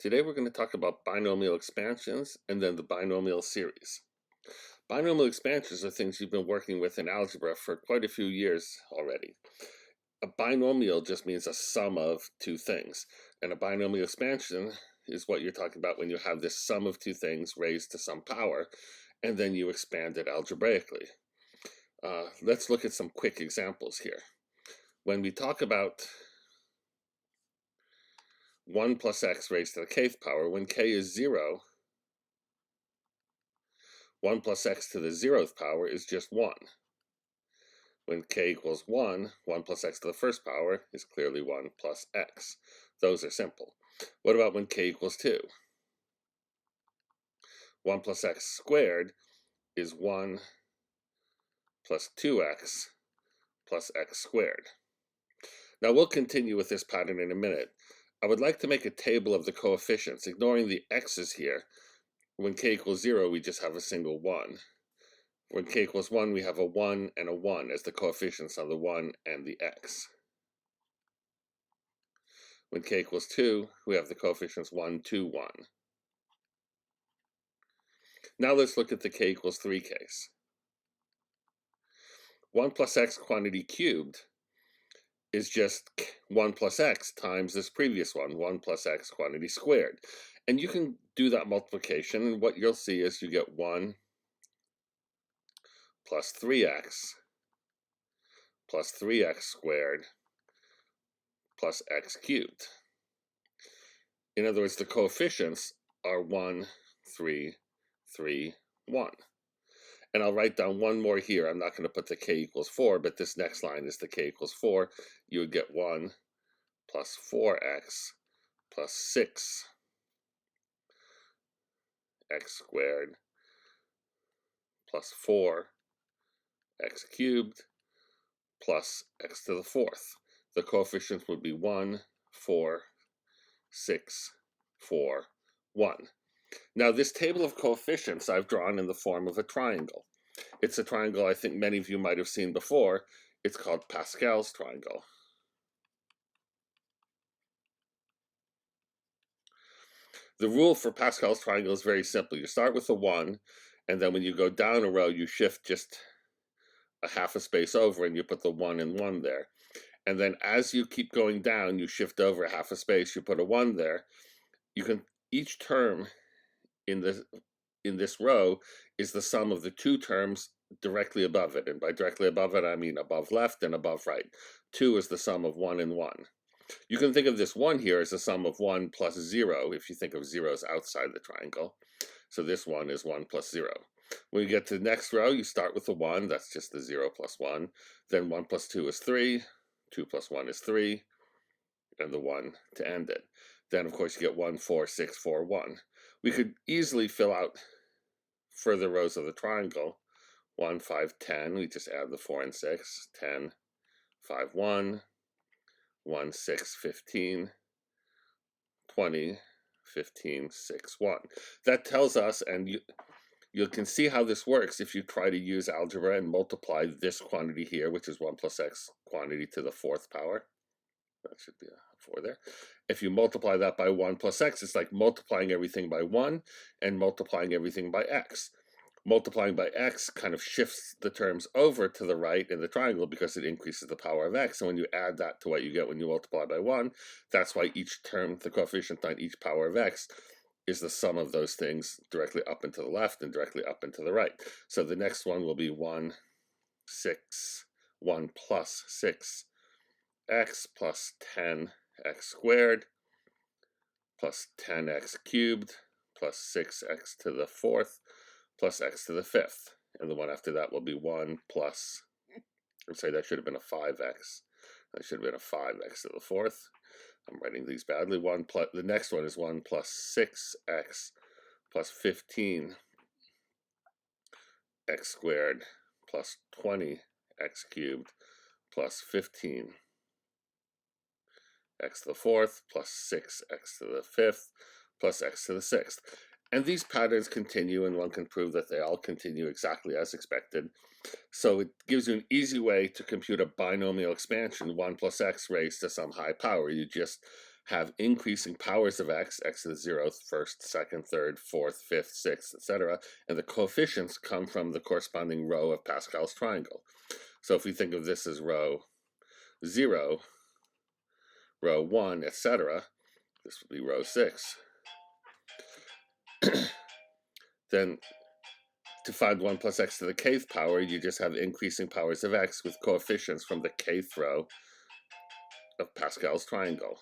Today we're going to talk about binomial expansions and then the binomial series. Binomial expansions are things you've been working with in algebra for quite a few years already. A binomial just means a sum of two things, and a binomial expansion is what you're talking about when you have this sum of two things raised to some power, and then you expand it algebraically. Let's look at some quick examples here. When we talk about 1 plus x raised to the kth power, when k is 0, 1 plus x to the 0th power is just 1. When k equals 1, 1 plus x to the first power is clearly 1 plus x. Those are simple. What about when k equals 2? 1 plus x squared is 1 plus 2x plus x squared. Now we'll continue with this pattern in a minute. I would like to make a table of the coefficients, ignoring the x's here. When k equals 0, we just have a single 1. When k equals 1, we have a 1 and a 1 as the coefficients on the 1 and the x. When k equals 2, we have the coefficients 1, 2, 1. Now let's look at the k equals 3 case. 1 plus x quantity cubed is just 1 plus x times this previous one, 1 plus x quantity squared. And you can do that multiplication, and what you'll see is you get 1 plus 3x plus 3x squared plus x cubed. In other words, the coefficients are 1, 3, 3, 1. And I'll write down one more here. I'm not going to put the k equals 4, but this next line is the k equals 4. You would get 1 plus 4x plus 6 x squared plus 4 x cubed plus x to the 4th. The coefficients would be 1, 4, 6, 4, 1. Now this table of coefficients I've drawn in the form of a triangle. It's a triangle I think many of you might have seen before. It's called Pascal's triangle. The rule for Pascal's triangle is very simple. You start with a 1, and then when you go down a row, you shift just a half a space over and you put the 1 and 1 there. And then as you keep going down, you shift over a half a space, you put a 1 there. You can, each term in this row is the sum of the two terms directly above it. And by directly above it, I mean above left and above right. 2 is the sum of 1 and 1. You can think of this 1 here as the sum of 1 plus 0, if you think of zeros outside the triangle. So this 1 is 1 plus 0. When you get to the next row, you start with the 1, that's just the 0 plus 1. Then 1 plus 2 is 3, 2 plus 1 is 3, and the 1 to end it. Then, of course, you get 1, 4, 6, 4, 1. We could easily fill out further rows of the triangle. 1, 5, 10, we just add the 4 and 6, 10, 5, 1, 1, 6, 15, 20, 15, 6, 1. That tells us, and you can see how this works if you try to use algebra and multiply this quantity here, which is 1 plus x quantity to the 4th power. That should be a 4 there. If you multiply that by 1 plus x, it's like multiplying everything by 1 and multiplying everything by x. Multiplying by x kind of shifts the terms over to the right in the triangle because it increases the power of x. And when you add that to what you get when you multiply by 1, that's why each term, the coefficient on each power of x, is the sum of those things directly up and to the left and directly up and to the right. So the next one will be 1, 6, 1 plus 6 x plus 10x squared plus 10x cubed plus 6x to the 4th plus x to the 5th. And the one after that will be 1 plus, I'm sorry, that should have been a 5x. That should have been a 5x to the 4th. I'm writing these badly. 1 plus, the next one is 1 plus 6x plus 15x squared plus 20x cubed plus 15x to the 4th plus 6x to the 5th plus x to the 6th. And these patterns continue, and one can prove that they all continue exactly as expected. So it gives you an easy way to compute a binomial expansion, 1 plus x raised to some high power. You just have increasing powers of x to the 0th, 1st, 2nd, 3rd, 4th, 5th, 6th, etc., and the coefficients come from the corresponding row of Pascal's triangle. So if we think of this as row 0, row 1, etc., this would be row 6. Then to find 1 plus x to the kth power, you just have increasing powers of x with coefficients from the kth row of Pascal's triangle.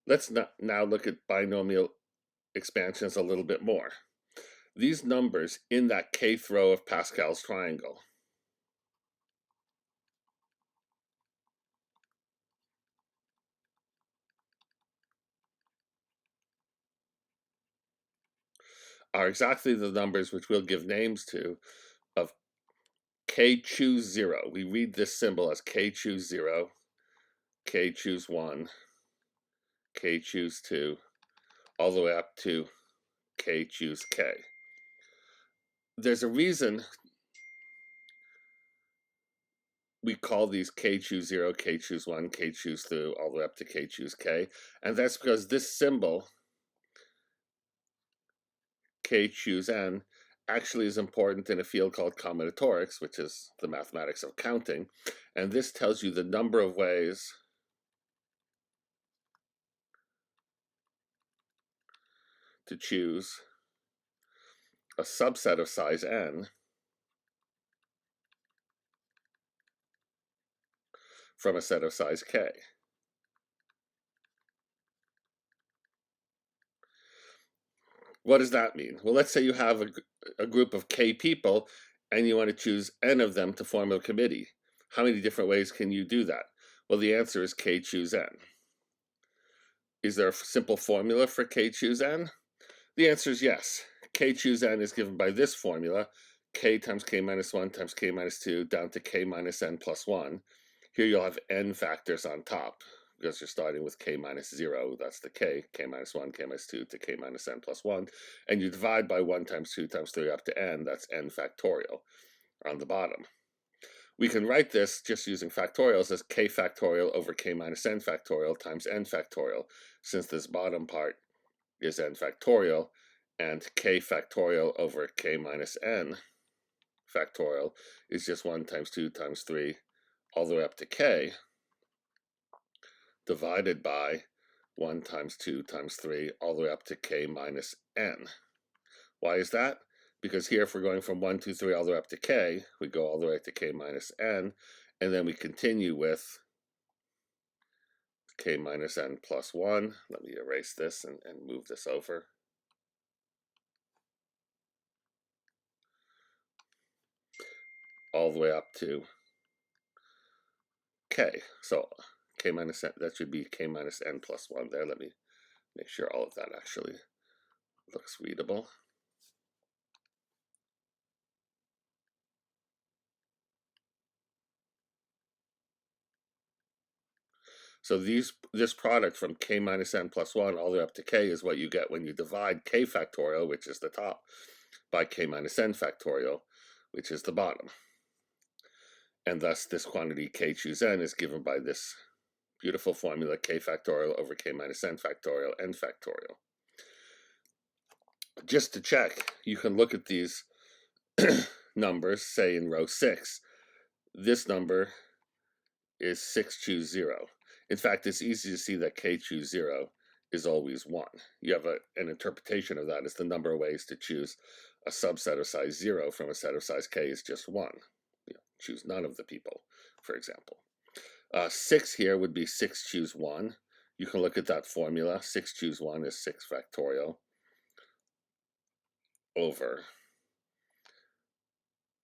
Let's now look at binomial expansions a little bit more. These numbers in that kth row of Pascal's triangle are exactly the numbers which we'll give names to of k choose 0. We read this symbol as k choose 0, k choose 1, k choose 2, all the way up to k choose k. There's a reason we call these k choose 0, k choose 1, k choose 2, all the way up to k choose k, and that's because this symbol, k choose n, actually is important in a field called combinatorics, which is the mathematics of counting, and this tells you the number of ways to choose a subset of size n from a set of size k. What does that mean? Well, let's say you have a group of k people and you want to choose n of them to form a committee. How many different ways can you do that? Well, the answer is k choose n. Is there a simple formula for k choose n? The answer is yes. K choose n is given by this formula, k times k minus 1 times k minus 2 down to k minus n plus 1. Here you'll have n factors on top because you're starting with k minus 0, that's the k minus 1, k minus 2 to k minus n plus 1, and you divide by 1 times 2 times 3 up to n, that's n factorial on the bottom. We can write this just using factorials as k factorial over k minus n factorial times n factorial, since this bottom part is n factorial, and k factorial over k minus n factorial is just 1 times 2 times 3 all the way up to k divided by 1 times 2 times 3 all the way up to k minus n. Why is that? Because here if we're going from 1, 2, 3 all the way up to k, we go all the way to k minus n, and then we continue with k minus n plus 1. Let me erase this and move this over. All the way up to k. So k minus n, that should be k minus n plus 1 there. Let me make sure all of that actually looks readable. So this product from k minus n plus 1 all the way up to k is what you get when you divide k factorial, which is the top, by k minus n factorial, which is the bottom. And thus this quantity k choose n is given by this beautiful formula k factorial over k minus n factorial n factorial. Just to check, you can look at these numbers, say in row 6. This number is 6 choose 0. In fact, it's easy to see that k choose 0 is always 1. You have an interpretation of that as the number of ways to choose a subset of size 0 from a set of size k is just 1. Choose none of the people, for example. 6 here would be 6 choose 1. You can look at that formula. 6 choose 1 is 6 factorial over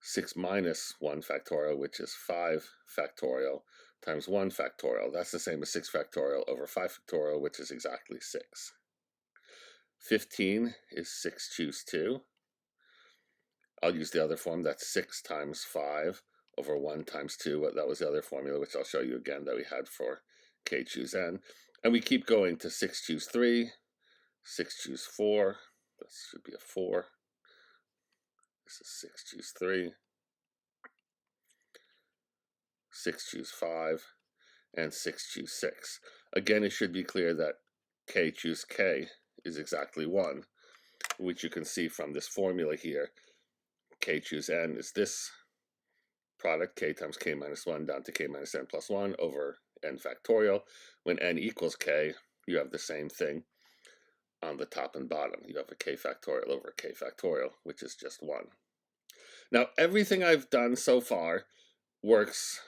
6 minus 1 factorial, which is 5 factorial, times 1 factorial. That's the same as 6 factorial over 5 factorial, which is exactly 6. 15 is 6 choose 2. I'll use the other form. That's 6 times 5 over 1 times 2. That was the other formula, which I'll show you again that we had for k choose n. And we keep going to 6 choose 3, 6 choose 4, This should be a 4. This is 6 choose 3. 6 choose 5. And 6 choose 6. Again, it should be clear that k choose k is exactly 1, which you can see from this formula here. K choose n is this product, k times k minus 1 down to k minus n plus 1 over n factorial. When n equals k, you have the same thing on the top and bottom. You have a k factorial over k factorial, which is just 1. Now, everything I've done so far works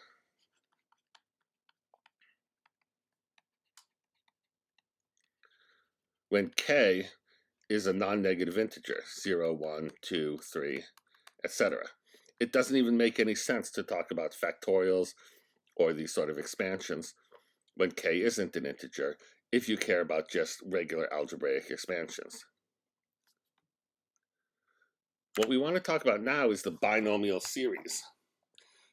when k is a non-negative integer, 0, 1, 2, 3, etc. It doesn't even make any sense to talk about factorials or these sort of expansions when k isn't an integer if you care about just regular algebraic expansions. What we want to talk about now is the binomial series.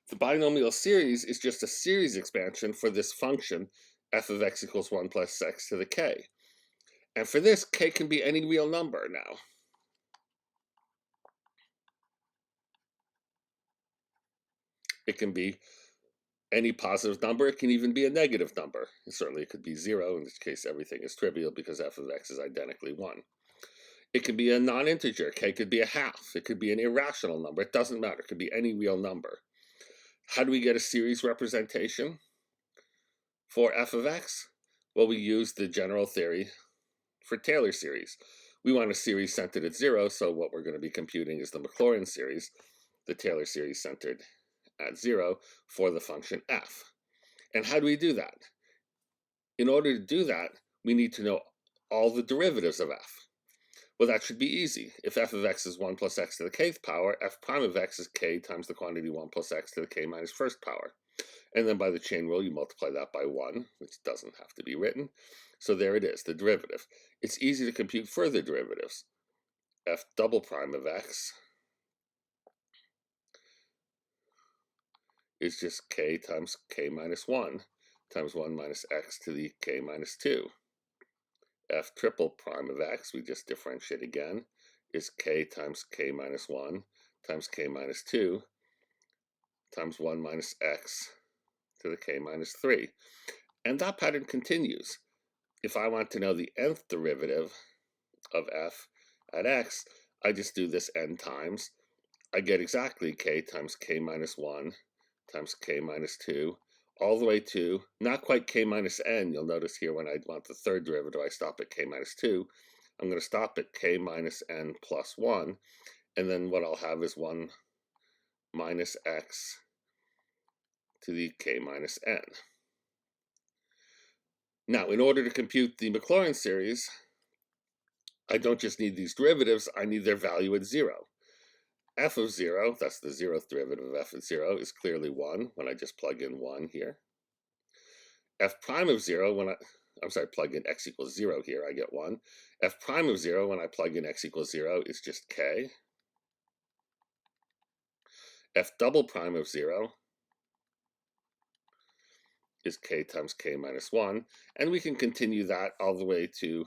The binomial series is just a series expansion for this function f of x equals 1 plus x to the k. And for this, k can be any real number now. It can be any positive number. It can even be a negative number. Certainly it could be 0, in this case everything is trivial because f of x is identically 1. It could be a non-integer. K could be a half. It could be an irrational number. It doesn't matter. It could be any real number. How do we get a series representation for f of x? Well, we use the general theory for Taylor series. We want a series centered at 0, so what we're going to be computing is the Maclaurin series, the Taylor series centered at 0 for the function f. And how do we do that? In order to do that, we need to know all the derivatives of f. Well, that should be easy. If f of x is 1 plus x to the kth power, f prime of x is k times the quantity 1 plus x to the k minus first power. And then by the chain rule, you multiply that by 1, which doesn't have to be written. So there it is, the derivative. It's easy to compute further derivatives. F double prime of x is just k times k minus 1 times 1 minus x to the k minus 2. F triple prime of x, we just differentiate again, is k times k minus 1 times k minus 2 times 1 minus x to the k minus 3. And that pattern continues. If I want to know the nth derivative of f at x, I just do this n times. I get exactly k times k minus 1 times k minus 2, all the way to, not quite k minus n. You'll notice here when I want the third derivative, I stop at k minus 2. I'm going to stop at k minus n plus 1, and then what I'll have is 1 minus x to the k minus n. Now, in order to compute the Maclaurin series, I don't just need these derivatives, I need their value at 0. F of 0, that's the 0th derivative of f at 0, is clearly 1 when I just plug in 1 here. F prime of 0, plug in x equals 0 here, I get 1. F prime of 0, when I plug in x equals 0, is just k. F double prime of 0 is k times k minus 1, and we can continue that all the way to,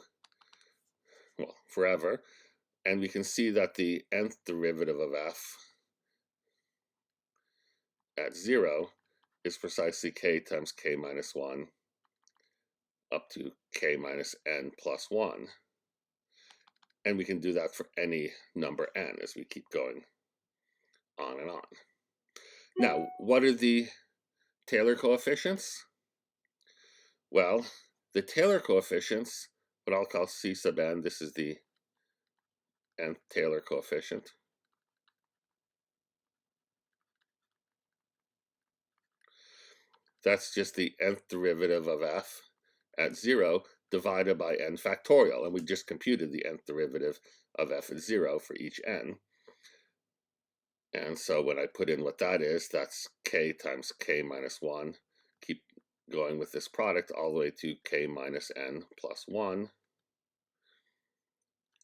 well, forever, and we can see that the nth derivative of f at 0 is precisely k times k minus 1 up to k minus n plus 1. And we can do that for any number n as we keep going on and on. Now, what are the Taylor coefficients? Well, the Taylor coefficients, what I'll call C sub n, this is the nth Taylor coefficient. That's just the nth derivative of f at 0 divided by n factorial. And we just computed the nth derivative of f at 0 for each n. And so when I put in what that is, that's k times k minus 1. Keep going with this product all the way to k minus n plus 1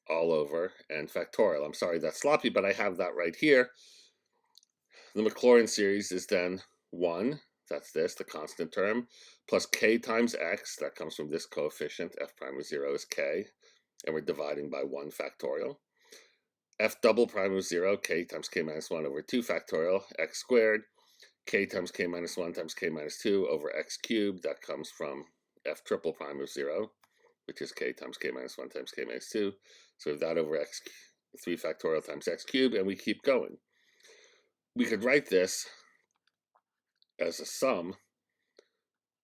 all over n factorial. I'm sorry that's sloppy, but I have that right here. The Maclaurin series is then 1, that's this, the constant term, plus k times x, that comes from this coefficient, f prime of 0 is k, and we're dividing by 1 factorial. f double prime of 0, k times k minus 1 over 2 factorial x squared, k times k minus 1 times k minus 2 over x cubed. That comes from f triple prime of 0, which is k times k minus 1 times k minus 2. So that over x 3 factorial times x cubed, and we keep going. We could write this as a sum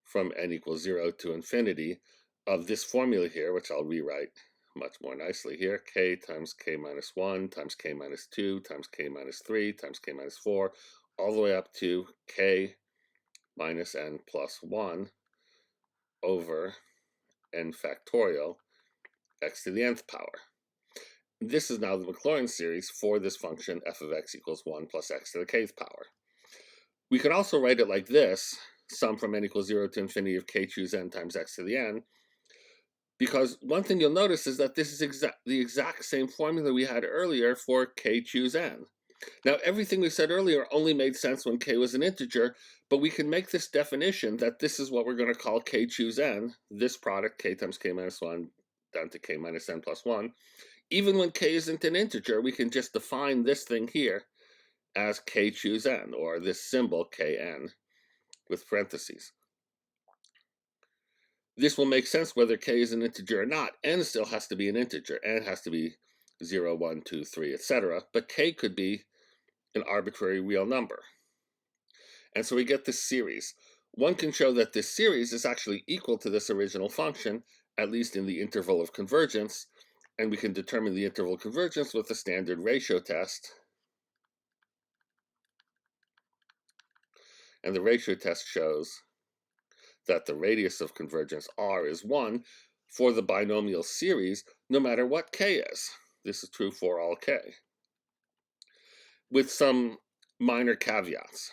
from n equals 0 to infinity of this formula here, which I'll rewrite much more nicely here. K times k minus 1 times k minus 2 times k minus 3 times k minus 4, all the way up to k minus n plus 1 over n factorial x to the nth power. This is now the Maclaurin series for this function f of x equals 1 plus x to the kth power. We could also write it like this, sum from n equals 0 to infinity of k choose n times x to the n, because one thing you'll notice is that this is the exact same formula we had earlier for k choose n. Now, everything we said earlier only made sense when k was an integer, but we can make this definition that this is what we're going to call k choose n, this product, k times k minus 1 down to k minus n plus 1. Even when k isn't an integer, we can just define this thing here as k choose n, or this symbol kn with parentheses. This will make sense whether k is an integer or not. N still has to be an integer. N has to be 0, 1, 2, 3, etc. But k could be an arbitrary real number. And so we get this series. One can show that this series is actually equal to this original function, at least in the interval of convergence, and we can determine the interval of convergence with the standard ratio test. And the ratio test shows that the radius of convergence r is 1 for the binomial series, no matter what k is. This is true for all k, with some minor caveats.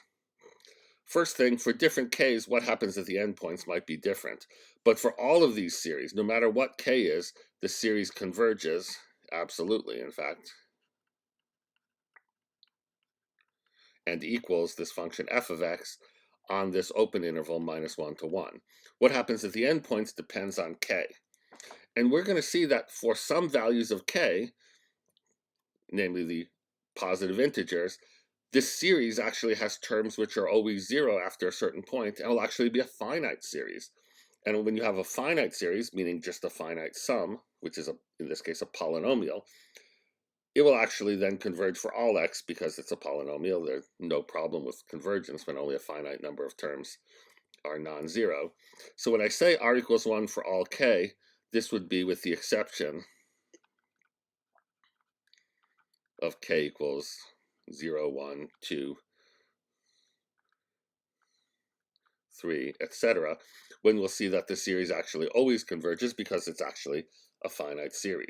First thing, for different k's, what happens at the endpoints might be different. But for all of these series, no matter what k is, the series converges, absolutely, in fact, and equals this function f of x on this open interval minus 1 to 1. What happens at the endpoints depends on k. And we're going to see that for some values of k, namely the positive integers, this series actually has terms which are always 0 after a certain point, and will actually be a finite series. And when you have a finite series, meaning just a finite sum, which is, in this case, a polynomial, it will actually then converge for all x because it's a polynomial. There's no problem with convergence when only a finite number of terms are non-zero. So when I say r equals 1 for all k, this would be with the exception of k equals 0, 1, 2, 3, etc., when we'll see that the series actually always converges because it's actually a finite series.